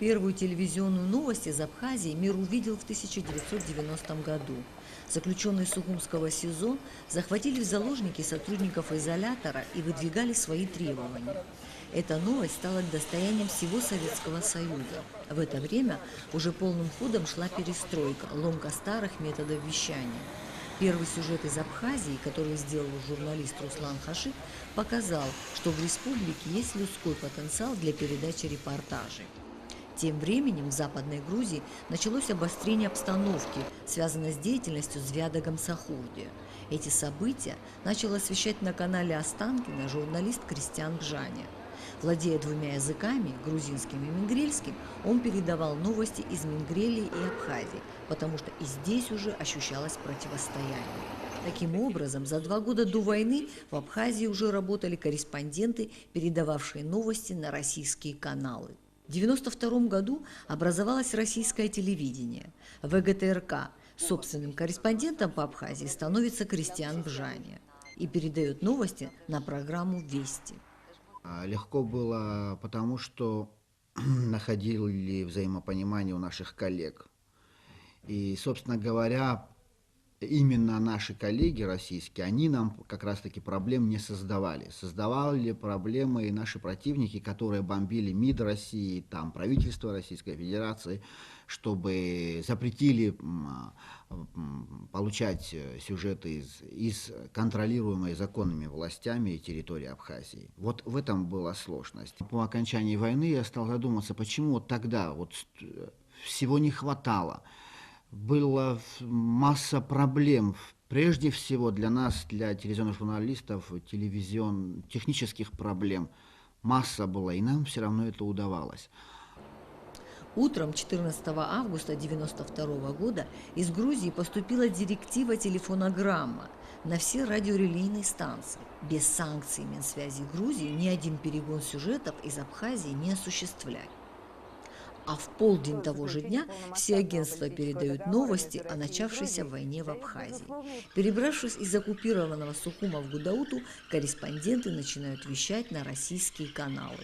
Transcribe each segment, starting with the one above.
Первую телевизионную новость из Абхазии мир увидел в 1990 году. Заключенные Сухумского СИЗО захватили в заложники сотрудников изолятора и выдвигали свои требования. Эта новость стала достоянием всего Советского Союза. В это время уже полным ходом шла перестройка, ломка старых методов вещания. Первый сюжет из Абхазии, который сделал журналист Руслан Хашик, показал, что в республике есть людской потенциал для передачи репортажей. Тем временем в Западной Грузии началось обострение обстановки, связанное с деятельностью Звяда Гамсахурдия. Эти события начал освещать на канале Останкино журналист Кристиан Бжаня. Владея двумя языками, грузинским и мингрельским, он передавал новости из Мингрелии и Абхазии, потому что и здесь уже ощущалось противостояние. Таким образом, за 2 года до войны в Абхазии уже работали корреспонденты, передававшие новости на российские каналы. В 1992 году образовалось российское телевидение. ВГТРК собственным корреспондентом по Абхазии становится Кристиан Бжаня и передает новости на программу «Вести». Легко было, потому что находили взаимопонимание у наших коллег. И, собственно говоря, именно наши коллеги российские, они нам как раз-таки проблем не создавали. Создавали проблемы и наши противники, которые бомбили МИД России, там, правительство Российской Федерации, чтобы запретили получать сюжеты из контролируемой законными властями территории Абхазии. Вот в этом была сложность. По окончании войны я стал задуматься, почему вот тогда вот всего не хватало. Была масса проблем, прежде всего для нас, для телевизионных журналистов, технических проблем. Масса была, и нам все равно это удавалось. Утром 14 августа 1992 года из Грузии поступила директива телефонограмма на все радиорелейные станции. Без санкций Минсвязи Грузии ни один перегон сюжетов из Абхазии не осуществлять. А в полдень того же дня все агентства передают новости о начавшейся войне в Абхазии. Перебравшись из оккупированного Сухума в Гудауту, корреспонденты начинают вещать на российские каналы.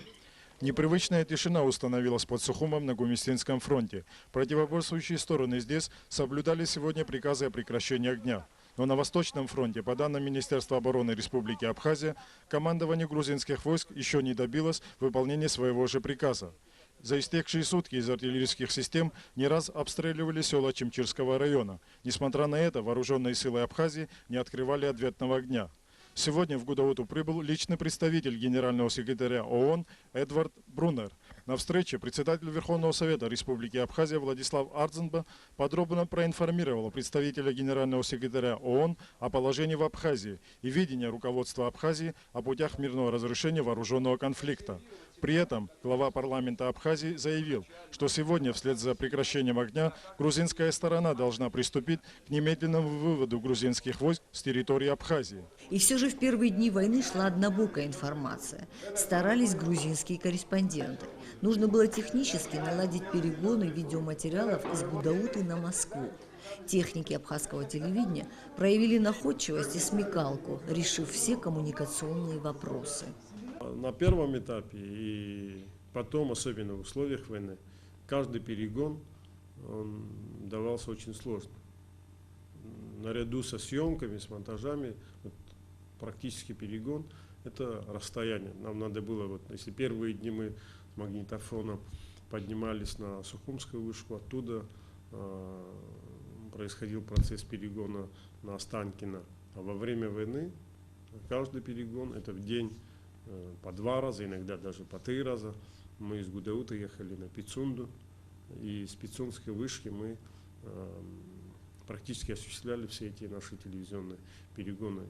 Непривычная тишина установилась под Сухумом на Гумистинском фронте. Противоборствующие стороны здесь соблюдали сегодня приказы о прекращении огня. Но на Восточном фронте, по данным Министерства обороны Республики Абхазия, командование грузинских войск еще не добилось выполнения своего же приказа. За истекшие сутки из артиллерийских систем не раз обстреливали села Чемчирского района. Несмотря на это, вооруженные силы Абхазии не открывали ответного огня. Сегодня в Гудауту прибыл личный представитель генерального секретаря ООН Эдвард Брунер. На встрече председатель Верховного Совета Республики Абхазия Владислав Ардзенба подробно проинформировал представителя генерального секретаря ООН о положении в Абхазии и видении руководства Абхазии о путях мирного разрешения вооруженного конфликта. При этом глава парламента Абхазии заявил, что сегодня вслед за прекращением огня грузинская сторона должна приступить к немедленному выводу грузинских войск с территории Абхазии. И все же в первые дни войны шла однобокая информация. Старались грузинские корреспонденты. Нужно было технически наладить перегоны видеоматериалов из Гудауты на Москву. Техники абхазского телевидения проявили находчивость и смекалку, решив все коммуникационные вопросы. На первом этапе и потом, особенно в условиях войны, каждый перегон он давался очень сложно. Наряду со съемками, с монтажами, вот, практически перегон – это расстояние. Нам надо было, вот, если первые дни мы с магнитофоном поднимались на Сухумскую вышку, оттуда происходил процесс перегона на Останкино. А во время войны каждый перегон – это в день по 2 раза, иногда даже по 3 раза. Мы из Гудаута ехали на Пицунду, и с Пицундской вышки мы практически осуществляли все эти наши телевизионные перегоны.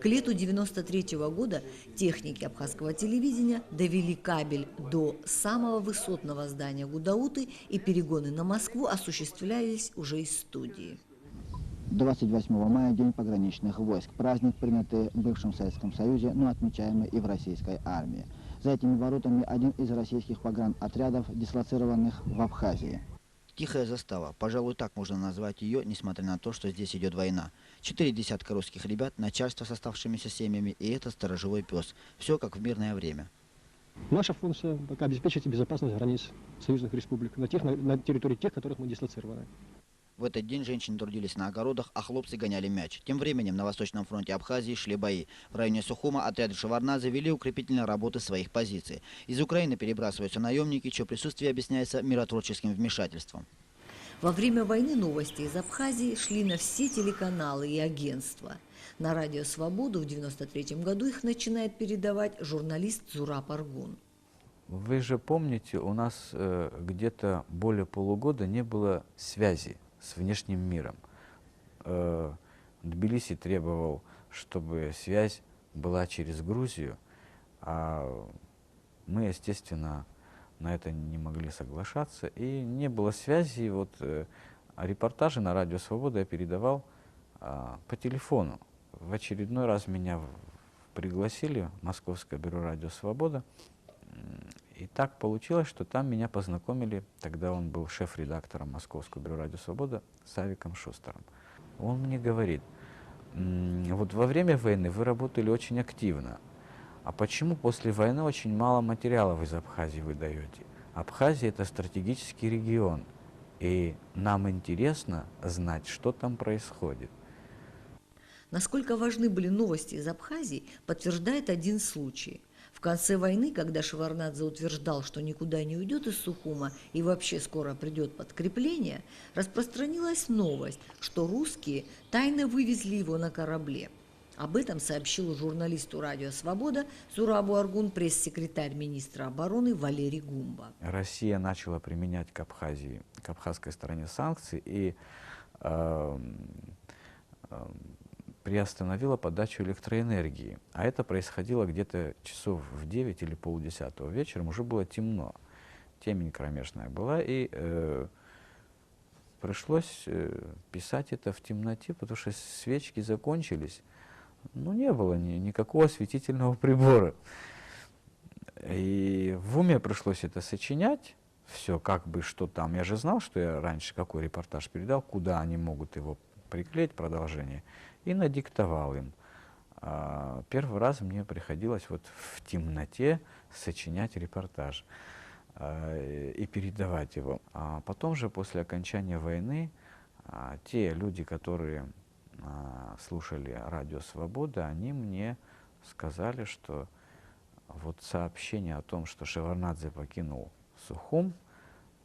К лету 1993 года техники абхазского телевидения довели кабель до самого высотного здания Гудауты, и перегоны на Москву осуществлялись уже из студии. 28 мая – День пограничных войск. Праздник, принятый в бывшем Советском Союзе, но отмечаемый и в российской армии. За этими воротами один из российских погранотрядов, дислоцированных в Абхазии. Тихая застава, пожалуй, так можно назвать ее, несмотря на то, что здесь идет война. 4 десятка русских ребят, начальство с оставшимися семьями и этот сторожевой пес. Все как в мирное время. Наша функция пока обеспечить безопасность границ союзных республик на территории тех, которых мы дислоцированы. В этот день женщины трудились на огородах, а хлопцы гоняли мяч. Тем временем на Восточном фронте Абхазии шли бои. В районе Сухума отряды Шеварднадзе вели укрепительные работы своих позиций. Из Украины перебрасываются наемники, чье присутствие объясняется миротворческим вмешательством. Во время войны новости из Абхазии шли на все телеканалы и агентства. На радио «Свободу» в 1993 году их начинает передавать журналист Зураб Аргун. Вы же помните, у нас где-то более полугода не было связи с внешним миром. Тбилиси требовал, чтобы связь была через Грузию, а мы, естественно, на это не могли соглашаться, и не было связи. Вот репортажи на радио «Свобода» я передавал по телефону. В очередной раз меня пригласили в Московское бюро «Радио Свобода», и так получилось, что там меня познакомили, тогда он был шеф-редактором Московского бюро «Радио Свобода» с Авиком Шустером. Он мне говорит: вот во время войны вы работали очень активно, а почему после войны очень мало материалов из Абхазии вы даете? Абхазия — это стратегический регион, и нам интересно знать, что там происходит. Насколько важны были новости из Абхазии, подтверждает один случай. В конце войны, когда Шеварднадзе утверждал, что никуда не уйдет из Сухума и вообще скоро придет подкрепление, распространилась новость, что русские тайно вывезли его на корабле. Об этом сообщил журналисту радио «Свобода» Зурабу Аргун пресс-секретарь министра обороны Валерий Гумба. Россия начала применять к Абхазии, к абхазской стороне санкции и приостановила подачу электроэнергии. А это происходило где-то часов в 9 или полдесятого вечером, уже было темно. Темень кромешная была, и пришлось писать это в темноте, потому что свечки закончились. Ну, не было никакого осветительного прибора. И в уме пришлось это сочинять, все как бы, что там. Я же знал, что я раньше какой репортаж передал, куда они могут его приклеить, продолжение, и надиктовал им. Первый раз мне приходилось вот в темноте сочинять репортаж и передавать его. А потом же, после окончания войны, те люди, которые слушали радио «Свобода», они мне сказали, что вот сообщение о том, что Шеварднадзе покинул Сухум,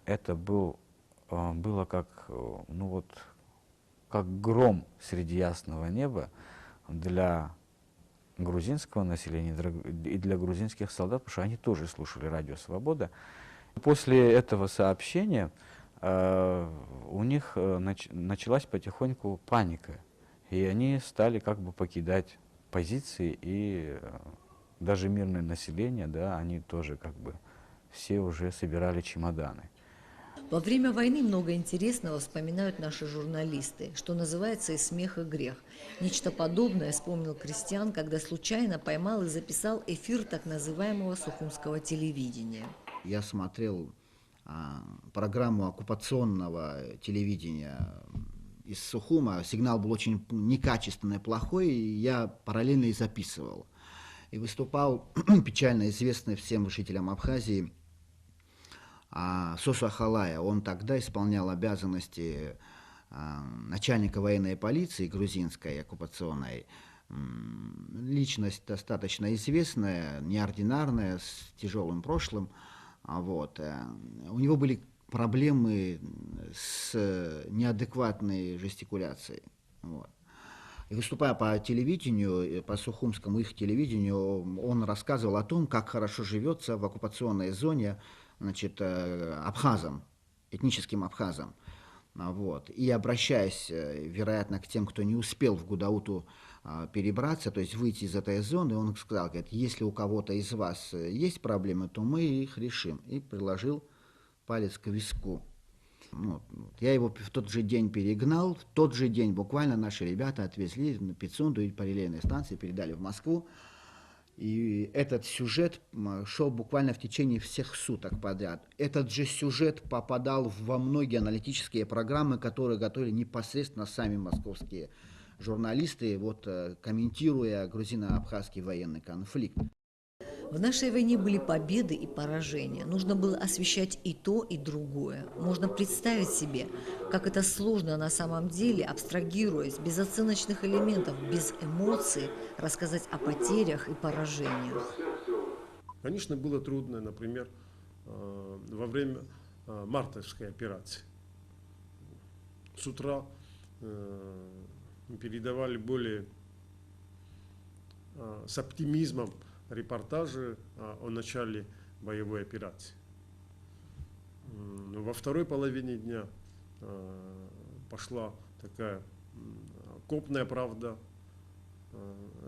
это было как, ну вот, как гром среди ясного неба для грузинского населения и для грузинских солдат, потому что они тоже слушали радио «Свобода». После этого сообщения у них началась потихоньку паника, и они стали как бы покидать позиции, и даже мирное население, да, они тоже как бы все уже собирали чемоданы. Во время войны много интересного вспоминают наши журналисты, что называется и смех, и грех. Нечто подобное вспомнил Крестьян, когда случайно поймал и записал эфир так называемого сухумского телевидения. Я смотрел программу оккупационного телевидения из Сухума. Сигнал был очень некачественный, плохой, и я параллельно и записывал. И выступал печально известный всем жителям Абхазии Сосу Ахалая. Он тогда исполнял обязанности начальника военной полиции грузинской оккупационной. Личность достаточно известная, неординарная, с тяжелым прошлым. Вот. У него были проблемы с неадекватной жестикуляцией. Вот. И выступая по телевидению, по сухумскому их телевидению, он рассказывал о том, как хорошо живется в оккупационной зоне, значит, абхазам, этническим абхазам. Вот. И обращаясь, вероятно, к тем, кто не успел в Гудауту перебраться, то есть выйти из этой зоны, он сказал, говорит, если у кого-то из вас есть проблемы, то мы их решим. И приложил палец к виску. Вот. Я его в тот же день перегнал, в тот же день буквально наши ребята отвезли на Пицунду и по релейной станции, передали в Москву. И этот сюжет шел буквально в течение всех суток подряд. Этот же сюжет попадал во многие аналитические программы, которые готовили непосредственно сами московские журналисты, вот, комментируя грузино-абхазский военный конфликт. В нашей войне были победы и поражения. Нужно было освещать и то, и другое. Можно представить себе, как это сложно на самом деле, абстрагируясь, без оценочных элементов, без эмоций, рассказать о потерях и поражениях. Конечно, было трудно, например, во время мартовской операции. С утра передавали более с оптимизмом репортажи о начале боевой операции. Во второй половине дня пошла такая копная правда,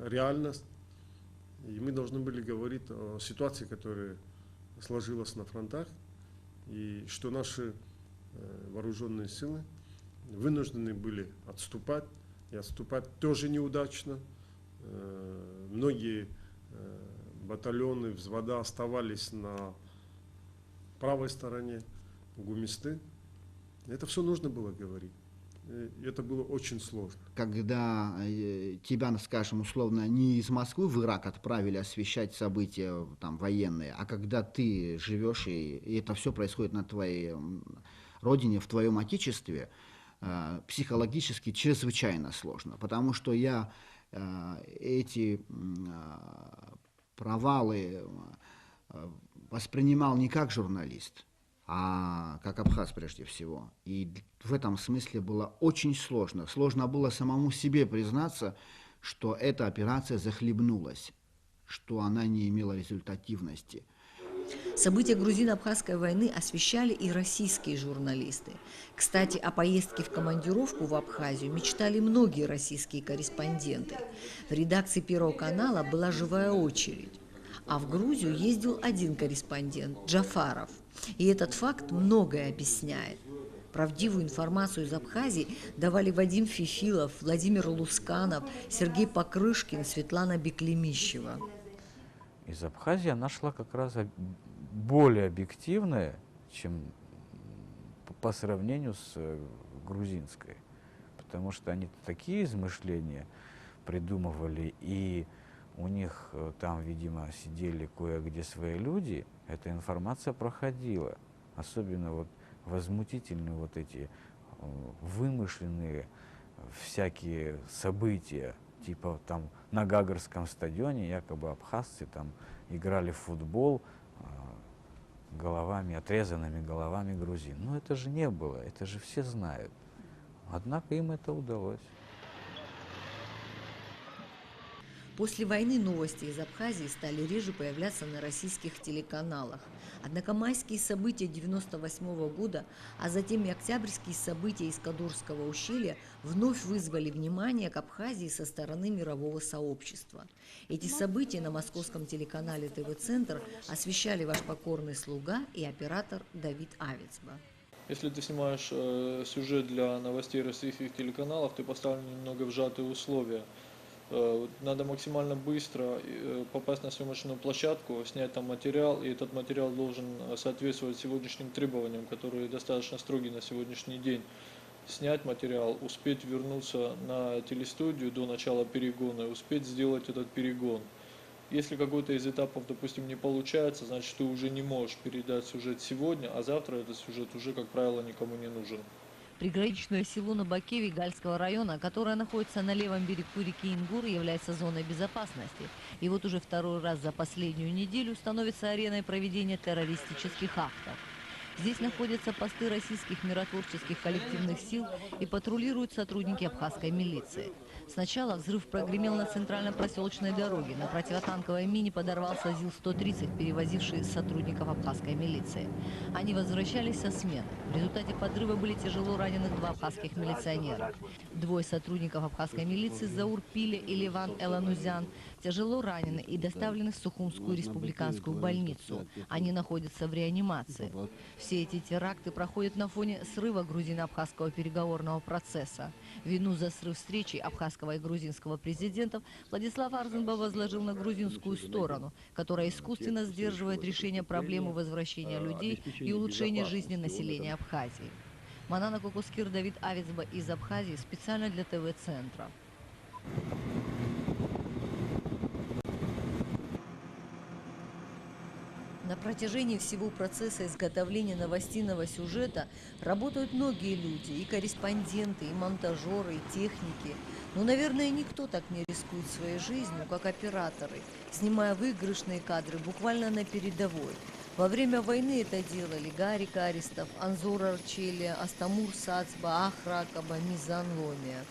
реальность. И мы должны были говорить о ситуации, которая сложилась на фронтах, и что наши вооруженные силы вынуждены были отступать, и отступать тоже неудачно. Многие батальоны, взвода оставались на правой стороне Гумисты. Это все нужно было говорить. И это было очень сложно. Когда тебя, скажем, условно, не из Москвы в Ирак отправили освещать события там, военные, а когда ты живешь, и это все происходит на твоей родине, в твоем отечестве, психологически чрезвычайно сложно. Потому что я эти провалы воспринимал не как журналист, а как абхаз прежде всего. И в этом смысле было очень сложно. Сложно было самому себе признаться, что эта операция захлебнулась, что она не имела результативности. События грузино-абхазской войны освещали и российские журналисты. Кстати, о поездке в командировку в Абхазию мечтали многие российские корреспонденты. В редакции Первого канала была живая очередь. А в Грузию ездил один корреспондент – Джафаров. И этот факт многое объясняет. Правдивую информацию из Абхазии давали Вадим Фифилов, Владимир Лусканов, Сергей Покрышкин, Светлана Беклемищева. Из Абхазии она шла как раз более объективная, чем по сравнению с грузинской. Потому что они такие измышления придумывали, и у них там, видимо, сидели кое-где свои люди, эта информация проходила. Особенно вот возмутительные вот эти вымышленные всякие события, типа там на Гагарском стадионе якобы абхазцы там играли в футбол головами, отрезанными головами грузин. Но это же не было, это же все знают. Однако им это удалось. После войны новости из Абхазии стали реже появляться на российских телеканалах. Однако майские события 1998 года, а затем и октябрьские события из Кадурского ущелья вновь вызвали внимание к Абхазии со стороны мирового сообщества. Эти события на московском телеканале ТВ-центр освещали ваш покорный слуга и оператор Давид Авицба. Если ты снимаешь сюжет для новостей российских телеканалов, ты поставлен немного в сжатые условия. Надо максимально быстро попасть на съемочную площадку, снять там материал, и этот материал должен соответствовать сегодняшним требованиям, которые достаточно строги на сегодняшний день. Снять материал, успеть вернуться на телестудию до начала перегона и успеть сделать этот перегон. Если какой-то из этапов, допустим, не получается, значит, ты уже не можешь передать сюжет сегодня, а завтра этот сюжет уже, как правило, никому не нужен. Приграничное село Набакеви Гальского района, которое находится на левом берегу реки Ингур, является зоной безопасности. И вот уже второй раз за последнюю неделю становится ареной проведения террористических актов. Здесь находятся посты российских миротворческих коллективных сил и патрулируют сотрудники абхазской милиции. Сначала взрыв прогремел на центральной проселочной дороге. На противотанковой мине подорвался ЗИЛ-130, перевозивший сотрудников абхазской милиции. Они возвращались со смены. В результате подрыва были тяжело ранены 2 абхазских милиционера. 2 сотрудников абхазской милиции Заур Пиле и Ливан Эланузян тяжело ранены и доставлены в Сухумскую республиканскую больницу. Они находятся в реанимации. Все эти теракты проходят на фоне срыва грузино-абхазского переговорного процесса. Вину за срыв встречи абхазского и грузинского президентов Владислав Арзенбов возложил на грузинскую сторону, которая искусственно сдерживает решение проблемы возвращения людей и улучшения жизни населения Абхазии. Манана Кокускир, Давид Авицба из Абхазии специально для ТВ-центра. На протяжении всего процесса изготовления новостиного сюжета работают многие люди, и корреспонденты, и монтажеры, и техники. Но, наверное, никто так не рискует своей жизнью, как операторы, снимая выигрышные кадры буквально на передовой. Во время войны это делали Гарик Аристов, Анзор Арчелия, Астамур Сацба, Ахракаба, Мизан Ломия.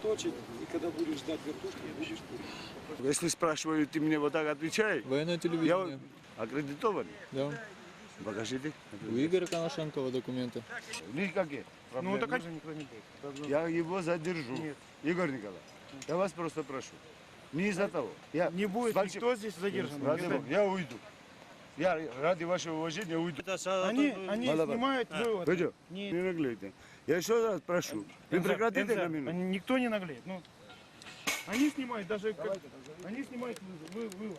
Точек, и когда будешь ждать вертушки, будешь курить. Если спрашивают, ты мне вот так отвечай. Военное телевидение. Я аккредитован. Да. Покажите. У Игоря Коношенкова документы. Никакие. Ну, так никто не будет. Я его задержу. Нет. Игорь Николаевич, я вас просто прошу. Не из-за того. не будет никто здесь задержан. Я уйду. Я ради вашего уважения уйду. Они снимают вывод. Пойдем. Не наглейте. Я еще раз прошу. Вы прекратите на минуту. Никто не наглеет. Ну, они снимают даже они снимают вывод.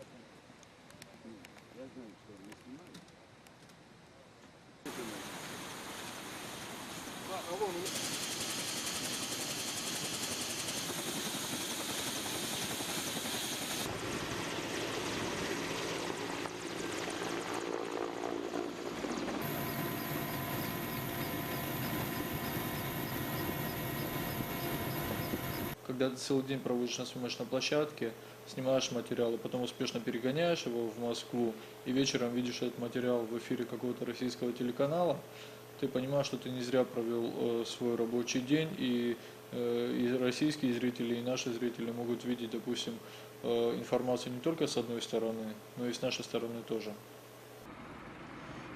Когда ты целый день проводишь на съемочной площадке, снимаешь материал, и потом успешно перегоняешь его в Москву, и вечером видишь этот материал в эфире какого-то российского телеканала, ты понимаешь, что ты не зря провел свой рабочий день, и российские зрители, и наши зрители могут видеть, допустим, информацию не только с одной стороны, но и с нашей стороны тоже.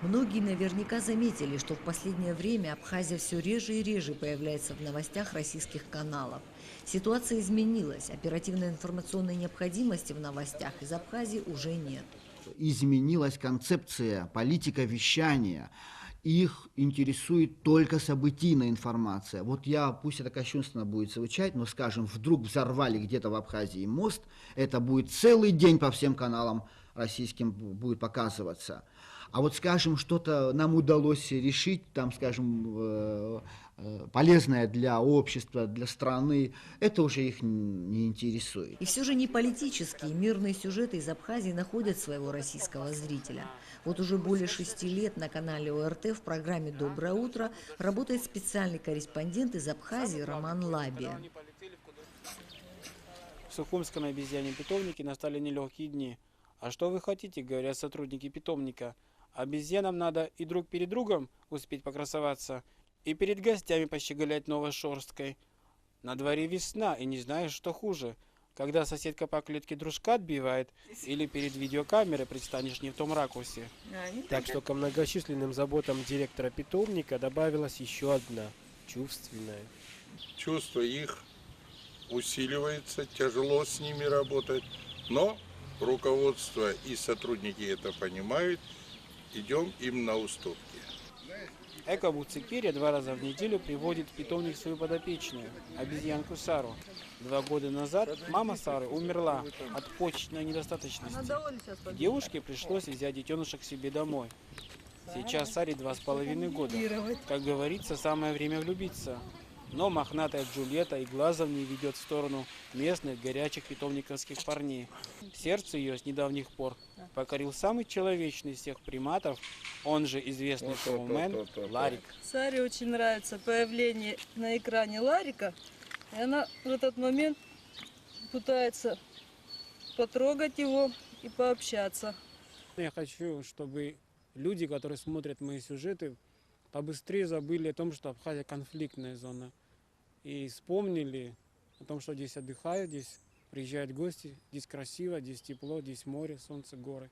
Многие наверняка заметили, что в последнее время Абхазия все реже и реже появляется в новостях российских каналов. Ситуация изменилась, оперативной информационной необходимости в новостях из Абхазии уже нет. Изменилась концепция, политика вещания. Их интересует только событийная информация. Вот пусть это кощунственно будет звучать, но, скажем, вдруг взорвали где-то в Абхазии мост, это будет целый день по всем каналам российским будет показываться. А вот, скажем, что-то нам удалось решить, там, скажем, полезное для общества, для страны, это уже их не интересует. И все же не политические, мирные сюжеты из Абхазии находят своего российского зрителя. Вот уже более 6 лет на канале ОРТ в программе «Доброе утро» работает специальный корреспондент из Абхазии Роман Лабия. В Сухумском обезьяньем питомнике настали нелегкие дни. А что вы хотите, говорят сотрудники питомника. Обезьянам надо и друг перед другом успеть покрасоваться, и перед гостями пощеголять новой шерсткой. На дворе весна, и не знаешь, что хуже. Когда соседка по клетке дружка отбивает, или перед видеокамерой предстанешь не в том ракурсе. Так что ко многочисленным заботам директора питомника добавилась еще одна, чувственная. Чувство их усиливается, тяжело с ними работать, но руководство и сотрудники это понимают, идем им на уступки. Эко-Буцикерия 2 раза в неделю приводит в питомник свою подопечную, обезьянку Сару. 2 года назад мама Сары умерла от почечной недостаточности. Девушке пришлось взять детенышек себе домой. Сейчас Саре 2,5 года. Как говорится, самое время влюбиться. Но мохнатая Джульетта и глазом не ведет в сторону местных горячих питомниковских парней. Сердце ее с недавних пор покорил самый человечный из всех приматов, он же известный шоумен Ларик. Саре очень нравится появление на экране Ларика, и она в этот момент пытается потрогать его и пообщаться. Я хочу, чтобы люди, которые смотрят мои сюжеты, побыстрее забыли о том, что Абхазия конфликтная зона. И вспомнили о том, что здесь отдыхают, здесь приезжают гости, здесь красиво, здесь тепло, здесь море, солнце, горы.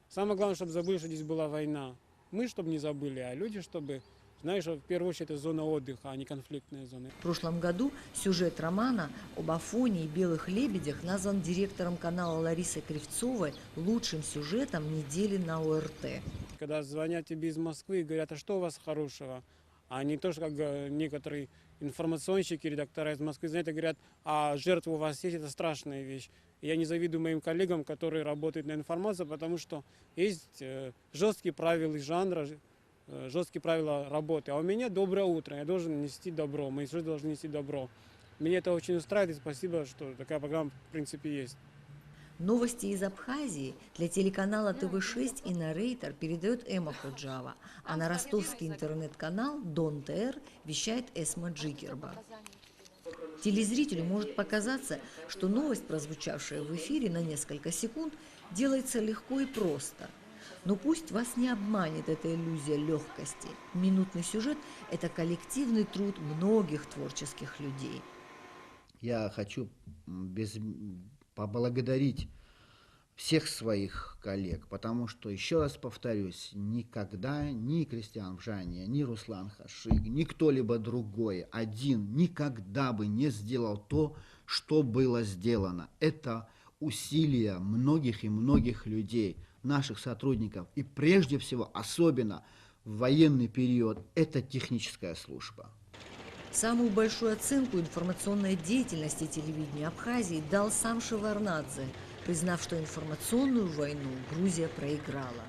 Самое главное, чтобы забыли, что здесь была война. Мы, чтобы не забыли, а люди, чтобы Знаешь, в первую очередь это зона отдыха, а не конфликтная зона. В прошлом году сюжет романа об Афоне и белых лебедях назван директором канала Ларисой Кривцовой лучшим сюжетом недели на ОРТ. Когда звонят тебе из Москвы и говорят, а что у вас хорошего? А не то, что как некоторые информационщики, редактора из Москвы, знаете, говорят, а жертва у вас есть, это страшная вещь. Я не завидую моим коллегам, которые работают на информации, потому что есть жесткие правила жанра, жесткие правила работы. А у меня доброе утро, я должен нести добро, мои слушатели должны нести добро. Меня это очень устраивает, и спасибо, что такая программа в принципе есть. Новости из Абхазии для телеканала ТВ6 и Нарейтер передает Эмма Ходжава, а на ростовский интернет-канал Дон ТР вещает Эсма Джикерба. Телезрителю может показаться, что новость, прозвучавшая в эфире на несколько секунд, делается легко и просто. Но пусть вас не обманет эта иллюзия легкости. Минутный сюжет – это коллективный труд многих творческих людей. Я хочу поблагодарить всех своих коллег, потому что, еще раз повторюсь, никогда ни Кристиан Вжания, ни Руслан Хашиг, ни кто-либо другой один никогда бы не сделал то, что было сделано. Это усилия многих и многих людей, наших сотрудников, и прежде всего, особенно в военный период, это техническая служба. Самую большую оценку информационной деятельности телевидения Абхазии дал сам Шеварднадзе, признав, что информационную войну Грузия проиграла.